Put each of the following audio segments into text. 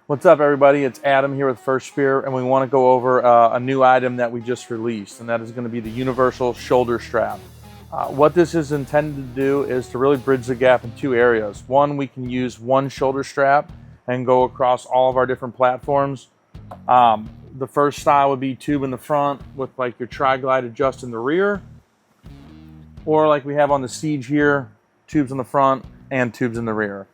What's up, everybody? It's Adam here with First Spear, and we want to go over a new item that we just released, and that is going to be the universal shoulder strap. What this is intended to do is to really bridge the gap in two areas. One, we can use one shoulder strap and go across all of our different platforms. The first style would be tube in the front with like your tri-glide adjust in the rear, or like we have on the Siege here, tubes in the front and tubes in the rear.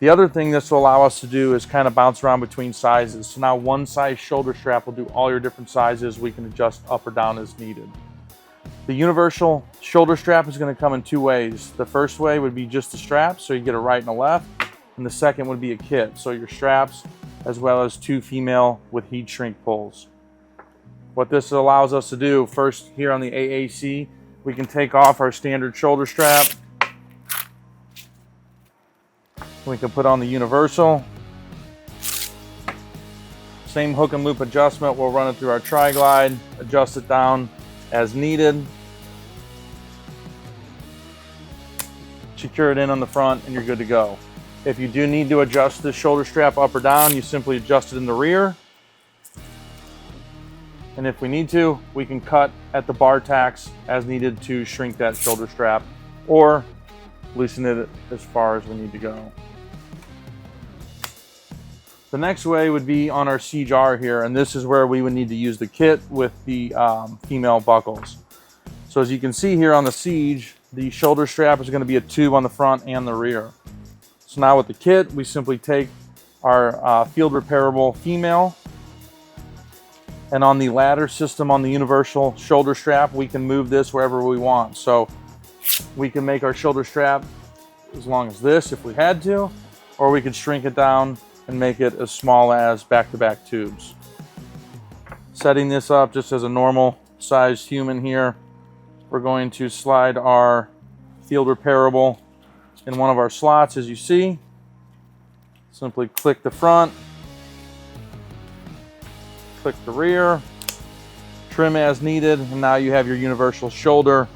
The other thing this will allow us to do is kind of bounce around between sizes. So now one size shoulder strap will do all your different sizes. We can adjust up or down as needed. The universal shoulder strap is going to come in two ways. The first way would be just the straps, so you get a right and a left. And the second would be a kit, so your straps as well as two female with heat shrink pulls. What this allows us to do, first here on the AAC, we can take off our standard shoulder strap. We can put on the universal. Same hook and loop adjustment. We'll run it through our tri-glide, adjust it down as needed. Secure it in on the front and you're good to go. If you do need to adjust this shoulder strap up or down, you simply adjust it in the rear. And if we need to, we can cut at the bar tacks as needed to shrink that shoulder strap or loosen it as far as we need to go. The next way would be on our Siege R here, and this is where we would need to use the kit with the female buckles. So as you can see here on the Siege, the shoulder strap is going to be a tube on the front and the rear. So now with the kit, we simply take our field repairable female, and on the ladder system on the universal shoulder strap, we can move this wherever we want. So we can make our shoulder strap as long as this if we had to, or we could shrink it down and make it as small as back-to-back tubes. Setting this up just as a normal sized human here, we're going to slide our field repairable in one of our slots as you see. Simply click the front, click the rear, trim as needed, and now you have your universal shoulder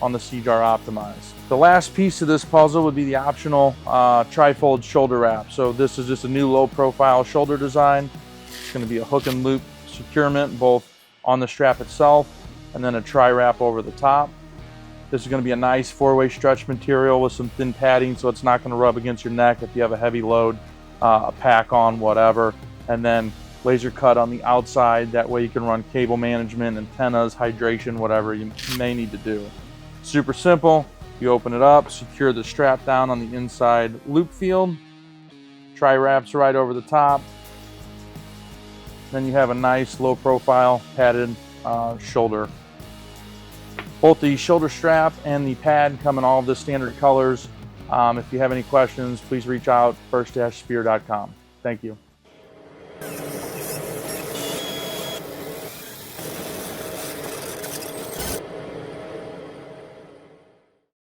on the Siege R optimized. The last piece of this puzzle would be the optional tri-fold shoulder wrap. So this is just a new low profile shoulder design. It's going to be a hook and loop securement both on the strap itself and then a tri-wrap over the top. This is going to be a nice four-way stretch material with some thin padding so it's not going to rub against your neck if you have a heavy load, a pack on, whatever. And then laser cut on the outside. That way you can run cable management, antennas, hydration, whatever you may need to do. Super simple. You open it up, secure the strap down on the inside loop field, tri-wraps right over the top. Then you have a nice low profile padded shoulder. Both the shoulder strap and the pad come in all of the standard colors. If you have any questions, please reach out, first-spear.com. Thank you.